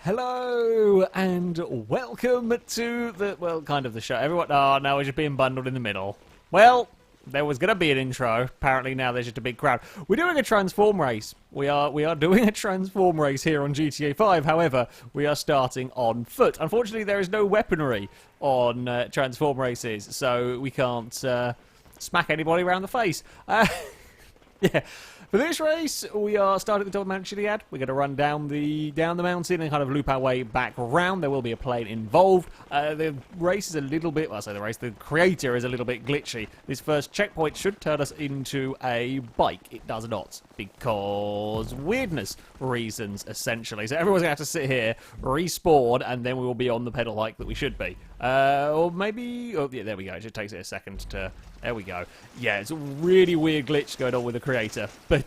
Hello and welcome to the, well, kind of the show. Everyone, oh no, we're just being bundled in the middle. Well, there was going to be an intro. Apparently now there's just a big crowd. We're doing a transform race. We are doing a transform race here on GTA 5. However, we are starting on foot. Unfortunately, there is no weaponry on transform races, so we can't smack anybody around the face. Yeah. For this race, we are starting at the top of Mount Chiliad. We're going to run down the mountain and kind of loop our way back around. There will be a plane involved. The race is a little bit, well, I say the creator is a little bit glitchy. This first checkpoint should turn us into a bike. It does not, because weirdness reasons, essentially. So everyone's going to have to sit here, respawn, and then we will be on the pedal bike that we should be. Or maybe, oh yeah, there we go. It just takes it a second to, there we go. Yeah, it's a really weird glitch going on with the creator. But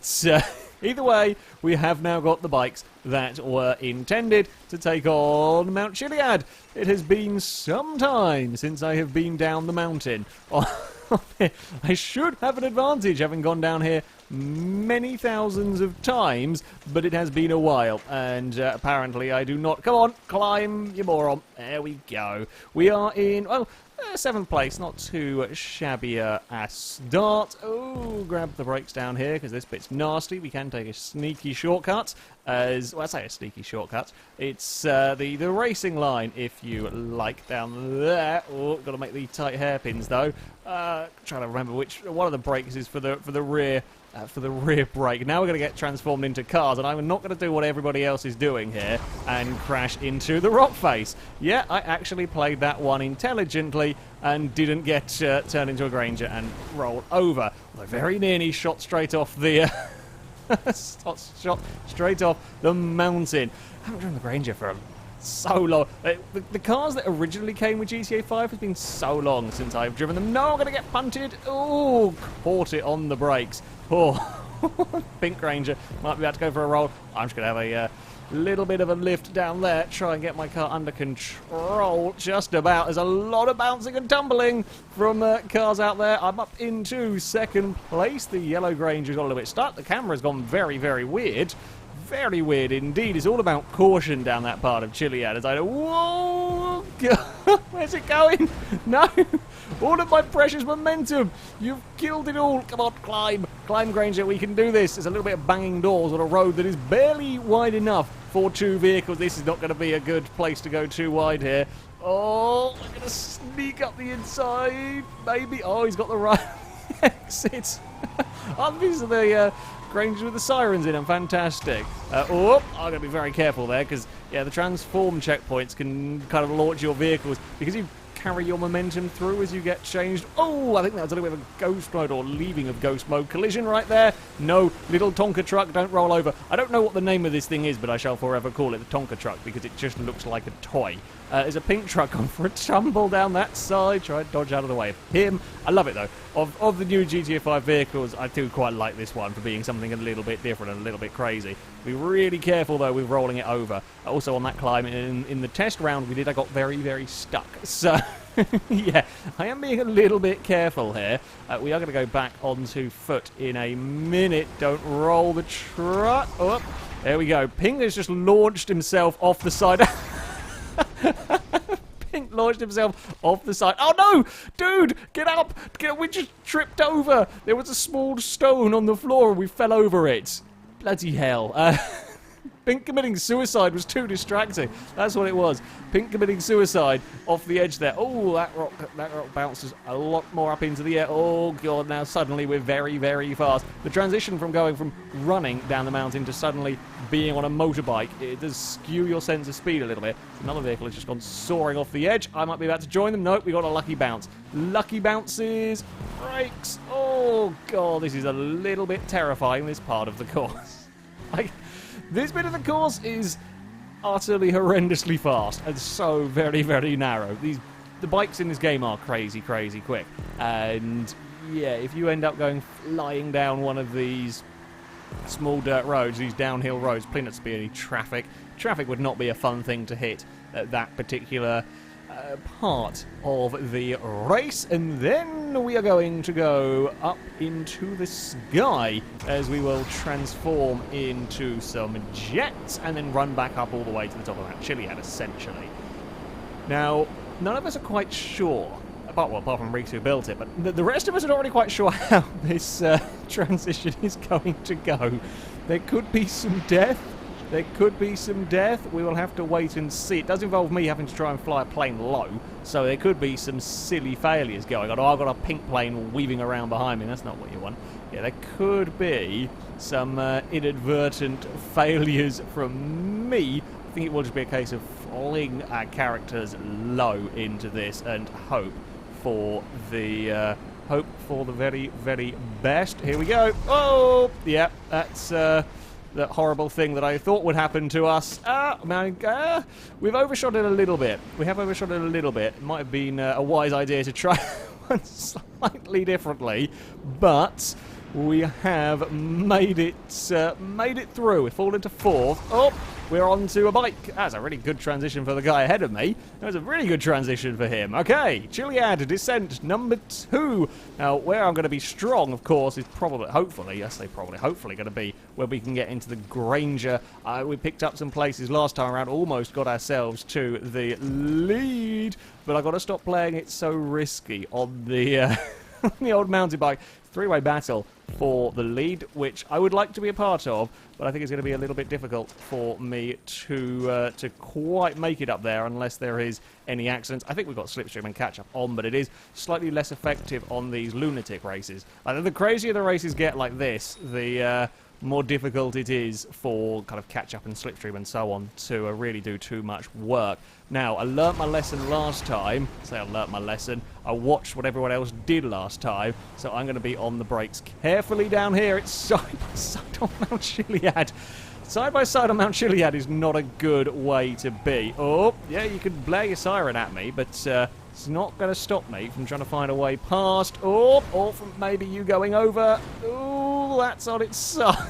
either way, we have now got the bikes that were intended to take on Mount Chiliad. It has been some time since I have been down the mountain. I should have an advantage, having gone down here many thousands of times, but it has been a while, and apparently I do not. Come on, climb, you moron. There we go. We are in, well, 7th place, not too shabby a start. Oh, grab the brakes down here, because this bit's nasty. We can take a sneaky shortcut, well, I say a sneaky shortcut. It's the racing line, if you like, down there. Oh, got to make the tight hairpins, though. Trying to remember which one of the brakes is for the rear. For the rear brake. Now we're going to get transformed into cars, and I'm not going to do what everybody else is doing here and crash into the rock face. Yeah, I actually played that one intelligently and didn't get turned into a Granger and roll over. Although very nearly shot straight off the shot straight off the mountain. I haven't driven the Granger for so long. The cars that originally came with GTA 5 has been so long since I've driven them. No, I'm going to get punted. Oh, caught it on the brakes. Oh, Pink Ranger might be about to go for a roll. I'm just going to have a little bit of a lift down there, try and get my car under control just about. There's a lot of bouncing and tumbling from cars out there. I'm up into 2nd place. The yellow Granger's got a little bit stuck. The camera's gone very, very weird. Very weird indeed. It's all about caution down that part of Chiliad. As I go, whoa, where's it going? No, all of my precious momentum. You've killed it all. Come on, climb. Climb, Granger, we can do this. There's a little bit of banging doors on a road that is barely wide enough for 2 vehicles. This is not going to be a good place to go too wide here. Oh, I'm going to sneak up the inside. Maybe. Oh, he's got the right exit. Oh, these are the Grangers with the sirens in them. Fantastic. I'm going to be very careful there, because, yeah, the transform checkpoints can kind of launch your vehicles, because you carry your momentum through as you get changed. Oh, I think that was a little bit of a ghost mode, or leaving of ghost mode collision right there. No, little Tonka truck, don't roll over. I don't know what the name of this thing is, but I shall forever call it the Tonka truck, because it just looks like a toy. There's a pink truck on for a tumble down that side. Try and dodge out of the way of him. I love it, though. Of the new GTA 5 vehicles, I do quite like this one for being something a little bit different and a little bit crazy. Be really careful, though, with rolling it over. Also, on that climb, in the test round we did, I got very, very stuck. So, yeah, I am being a little bit careful here. We are going to go back onto foot in a minute. Don't roll the truck. Oh, there we go. Pink has just launched himself off the side. Pink launched himself off the side. Oh no! Dude, get up! We just tripped over. There was a small stone on the floor and we fell over it. Bloody hell. Pink committing suicide was too distracting. That's what it was. Pink committing suicide off the edge there. Oh, that rock bounces a lot more up into the air. Oh, God, now suddenly we're very, very fast. The transition from going from running down the mountain to suddenly being on a motorbike, it does skew your sense of speed a little bit. Another vehicle has just gone soaring off the edge. I might be about to join them. Nope, we got a lucky bounce. Lucky bounces. Brakes. Oh, God, this is a little bit terrifying, this part of the course. This bit of the course is utterly horrendously fast and so very, very narrow. The bikes in this game are crazy, crazy quick. And, yeah, if you end up going flying down one of these small dirt roads, these downhill roads, please not to be any traffic. Traffic would not be a fun thing to hit at that particular part of the race, and then we are going to go up into the sky as we will transform into some jets and then run back up all the way to the top of Mount Chiliad, essentially. Now, none of us are quite sure, apart from Reese who built it, but the rest of us are not really quite sure how this transition is going to go. There could be some death. There could be some death. We will have to wait and see. It does involve me having to try and fly a plane low, so there could be some silly failures going on. Oh, I've got a pink plane weaving around behind me. That's not what you want. Yeah, there could be some inadvertent failures from me. I think it will just be a case of fling our characters low into this and hope for the very, very best. Here we go. Oh, yeah, that's that horrible thing that I thought would happen to us. We've overshot it a little bit. We have overshot it a little bit. It might have been a wise idea to try one slightly differently, but we have made it through. We've fallen to fourth. Oh, we're on to a bike. That's a really good transition for the guy ahead of me. That was a really good transition for him. Okay, Chiliad descent number 2. Now, where I'm going to be strong, of course, is hopefully going to be where we can get into the Granger. We picked up some places last time around, almost got ourselves to the lead, but I've got to stop playing it so risky on the the old mountain bike. Three-way battle for the lead, which I would like to be a part of, but I think it's going to be a little bit difficult for me to quite make it up there unless there is any accidents. I think we've got slipstream and catch-up on, but it is slightly less effective on these lunatic races. The crazier the races get like this, the more difficult it is for kind of catch-up and slipstream and so on to really do too much work. Now, I learnt my lesson last time. I learnt my lesson. I watched what everyone else did last time, so I'm going to be on the brakes carefully down here. It's side by side on Mount Chiliad. Side by side on Mount Chiliad is not a good way to be. Oh, yeah, you can blare your siren at me, but it's not going to stop me from trying to find a way past. Oh, or from maybe you going over. Oh, that's on its side.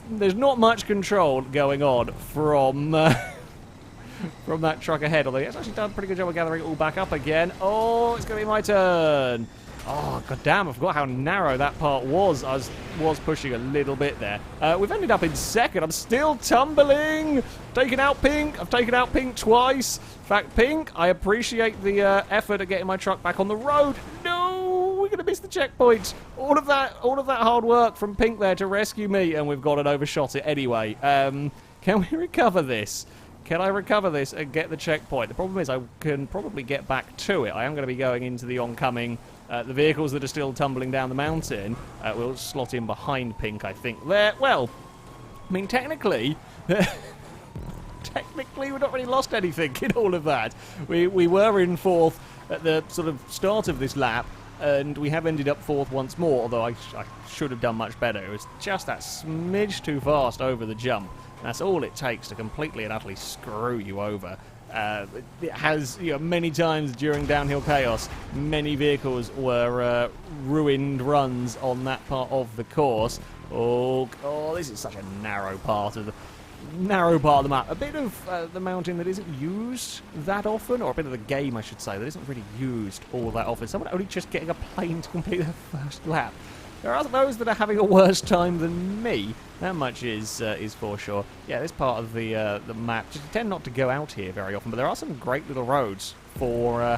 There's not much control going on from that truck ahead, although it's actually done a pretty good job of gathering it all back up again. Oh, it's going to be my turn. Oh, goddamn, I forgot how narrow that part was. I was pushing a little bit there. We've ended up in second. I'm still tumbling. Taking out Pink. I've taken out Pink twice. In fact, Pink, I appreciate the effort at getting my truck back on the road. No, we're going to miss the checkpoint. All of that hard work from Pink there to rescue me, and we've gone and overshot it anyway. Can we recover this? Can I recover this and get the checkpoint? The problem is I can probably get back to it. I am going to be going into the oncoming... the vehicles that are still tumbling down the mountain will slot in behind Pink, I think. There, well, I mean, technically, we've not really lost anything in all of that. We were in fourth at the sort of start of this lap, and we have ended up fourth once more, although I should have done much better. It was just that smidge too fast over the jump. That's all it takes to completely and utterly screw you over. It has, many times during Downhill Chaos, many vehicles were ruined runs on that part of the course. Oh, this is such a narrow part of the map. A bit of the mountain that isn't used that often, or a bit of the game, I should say, that isn't really used all that often. Someone only just getting a plane to complete their first lap. There are those that are having a worse time than me. That much is for sure. Yeah, this part of the map, just tend not to go out here very often, but there are some great little roads for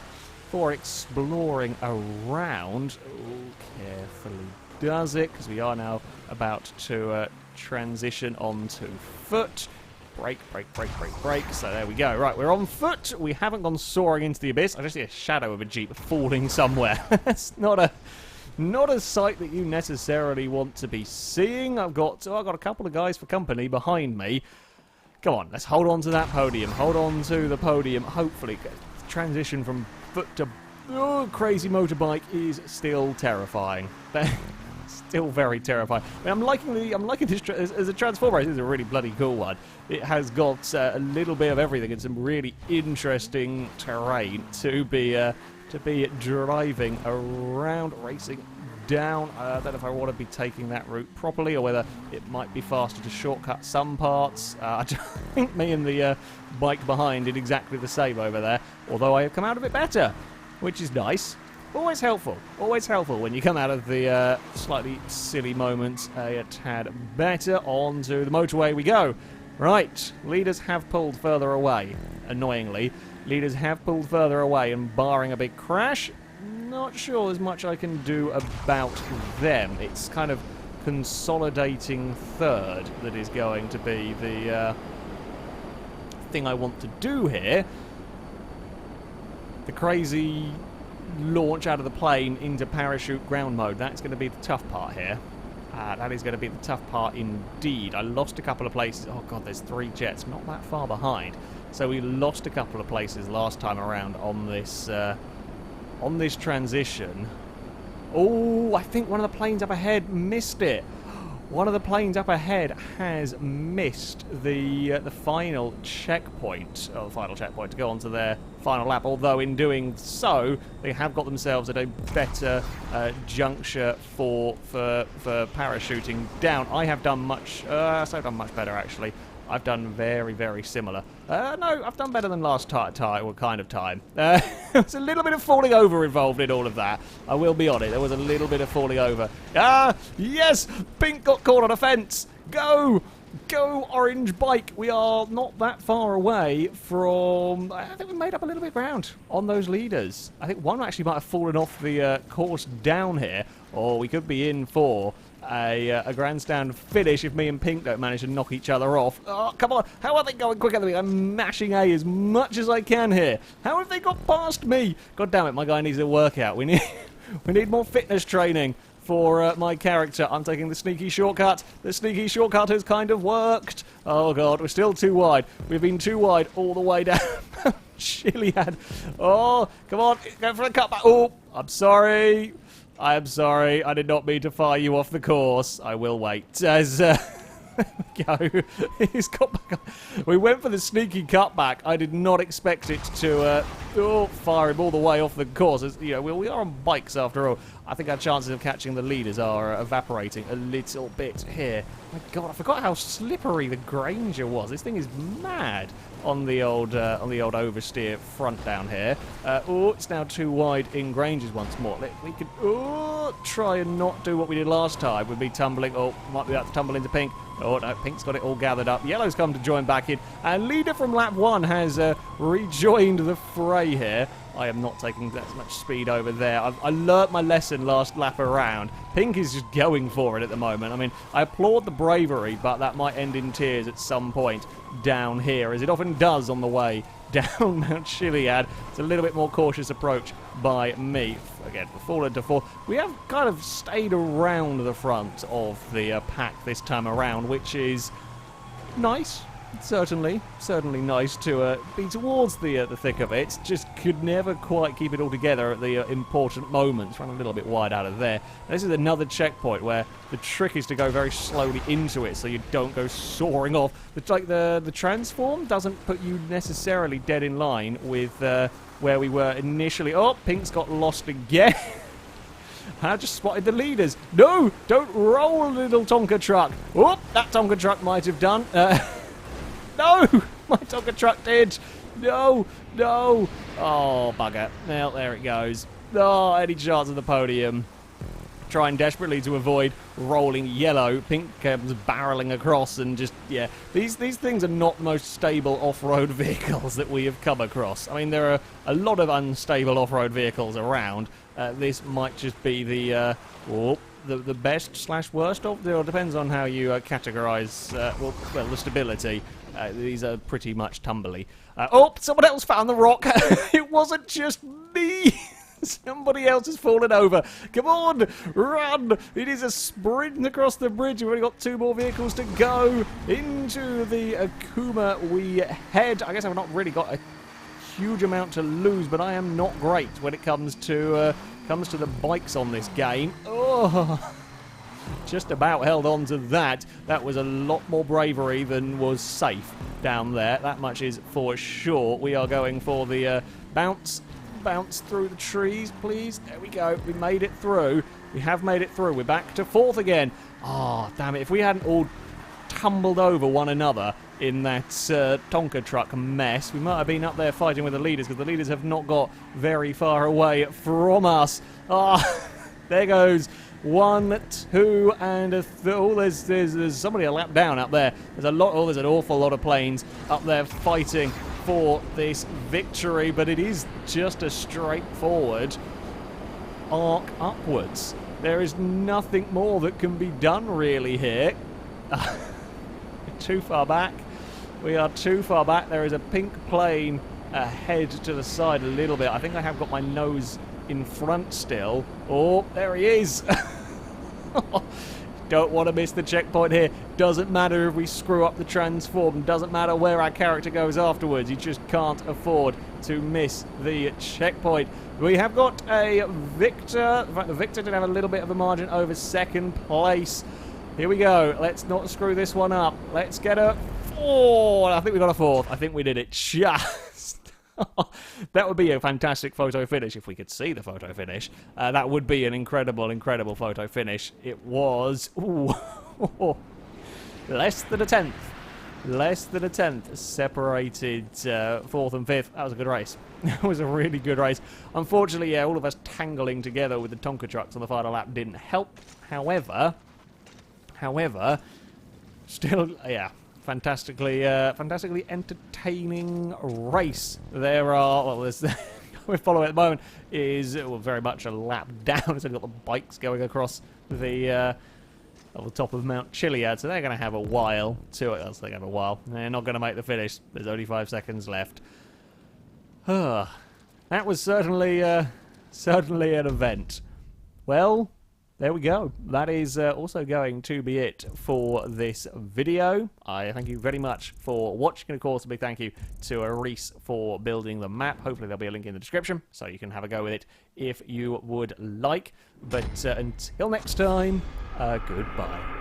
exploring around. Oh, carefully does it, because we are now about to transition onto foot. Brake. So there we go. Right, we're on foot. We haven't gone soaring into the abyss. I just see a shadow of a Jeep falling somewhere. That's not a sight that you necessarily want to be seeing. I've got a couple of guys for company behind me. Come on, let's hold on to that podium. Hold on to the podium. Hopefully, transition from foot to crazy motorbike is still terrifying. Still very terrifying. I mean, I'm liking this as a transformer. This is a really bloody cool one. It has got a little bit of everything and some really interesting terrain to be driving around, racing down. I don't know if I want to be taking that route properly or whether it might be faster to shortcut some parts. I think me and the bike behind did exactly the same over there, although I have come out of it better, which is nice. Always helpful when you come out of the slightly silly moments a tad better. Onto the motorway we go. Right, leaders have pulled further away, annoyingly. Leaders have pulled further away, and barring a big crash, not sure there's much I can do about them. It's kind of consolidating third that is going to be the thing I want to do here. The crazy launch out of the plane into parachute ground mode, that's going to be the tough part here. That is going to be the tough part indeed. I lost a couple of places. Oh god, there's 3 jets, not that far behind. So we lost a couple of places last time around on this transition. Oh, I think one of the planes up ahead missed it. One of the planes up ahead has missed the final checkpoint, or the final checkpoint to go on to their final lap. Although in doing so, they have got themselves at a better juncture for parachuting down. I have done much. I've done much better actually. I've done very, very similar. No, I've done better than last time. There's a little bit of falling over involved in all of that. I will be on it. There was a little bit of falling over. Ah, yes! Pink got caught on a fence. Go! Go, orange bike. We are not that far away from... I think we made up a little bit of ground on those leaders. I think one actually might have fallen off the course down here. Or we could be in for a grandstand finish if me and Pink don't manage to knock each other off. Oh, come on. How are they going quicker than me? I'm mashing A as much as I can here. How have they got past me? God damn it, my guy needs a workout. We need more fitness training for my character. I'm taking the sneaky shortcut. The sneaky shortcut has kind of worked. Oh god, we're still too wide. We've been too wide all the way down. Chiliad. Oh, come on. Go for a cutback. Oh, I'm sorry. I am sorry. I did not mean to fire you off the course. I will wait. As there we go. He's got back on. We went for the sneaky cutback. I did not expect it to fire him all the way off the course. As, you know, we are on bikes after all. I think our chances of catching the leaders are evaporating a little bit here. My god, I forgot how slippery the Granger was. This thing is mad on the old oversteer front down here. It's now too wide in Grangers once more. We could try and not do what we did last time with me tumbling. Oh, might be about to tumble into Pink. Oh no, Pink's got it all gathered up. Yellow's come to join back in. And leader from lap 1 has rejoined the fray here. I am not taking that much speed over there. I learnt my lesson last lap around. Pink is just going for it at the moment. I mean, I applaud the bravery, but that might end in tears at some point down here, as it often does on the way down Mount Chiliad. It's a little bit more cautious approach by me. Again, we've fallen to 4. We have kind of stayed around the front of the pack this time around, which is nice. Certainly nice to be towards the thick of it. Just could never quite keep it all together at the important moments. Run a little bit wide out of there. This is another checkpoint where the trick is to go very slowly into it so you don't go soaring off. The transform doesn't put you necessarily dead in line with where we were initially. Oh, Pink's got lost again. I just spotted the leaders. No, don't roll, little Tonka truck. Oh, that Tonka truck might have done. No! My Tonka truck did! No! No! Oh, bugger. Well, there it goes. Oh, any chance of the podium. Trying desperately to avoid rolling yellow. Pink comes barreling across and just, yeah. These things are not the most stable off-road vehicles that we have come across. I mean, there are a lot of unstable off-road vehicles around. This might just be the best / worst of. It depends on how you categorise, the stability. These are pretty much tumbly. Someone else found the rock. It wasn't just me. Somebody else has fallen over. Come on, run. It is a sprint across the bridge. We've only got 2 more vehicles to go. Into the Akuma we head. I guess I've not really got a huge amount to lose, but I am not great when it comes to the bikes on this game. Oh, just about held on to that. That was a lot more bravery than was safe down there. That much is for sure. We are going for the bounce bounce through the trees, please. There we go. We made it through. We have made it through. We're back to 4th again. Oh, damn it. If we hadn't all tumbled over one another in that Tonka truck mess, we might have been up there fighting with the leaders, because the leaders have not got very far away from us. Ah, there goes 1, 2, and there's somebody a lap down up there. There's an awful lot of planes up there fighting for this victory, but it is just a straightforward arc upwards. There is nothing more that can be done really here. Too far back. We are too far back. There is a pink plane ahead to the side a little bit. I think I have got my nose in front still. Oh, there he is. Don't want to miss the checkpoint here. Doesn't matter if we screw up the transform. Doesn't matter where our character goes afterwards. You just can't afford to miss the checkpoint. We have got a victor. In fact, the victor did have a little bit of a margin over 2nd place. Here we go. Let's not screw this one up. Let's get a 4. I think we got a 4th. I think we did it just. That would be a fantastic photo finish if we could see the photo finish. That would be an incredible, incredible photo finish. It was less than a 10th. Less than a 10th separated 4th and 5th. That was a good race. That was a really good race. Unfortunately, yeah, all of us tangling together with the Tonka trucks on the final lap didn't help. However, still, yeah, fantastically entertaining race. There are, well, there's we follow at the moment is very much a lap down. It's only got the bikes going across the top of Mount Chiliad, so they're going to have a while to it. They're going to have a while. They're not going to make the finish. There's only 5 seconds left. That was certainly an event. Well, there we go. That is also going to be it for this video. I thank you very much for watching, and of course a big thank you to Reese for building the map. Hopefully there'll be a link in the description so you can have a go with it if you would like. But until next time, goodbye.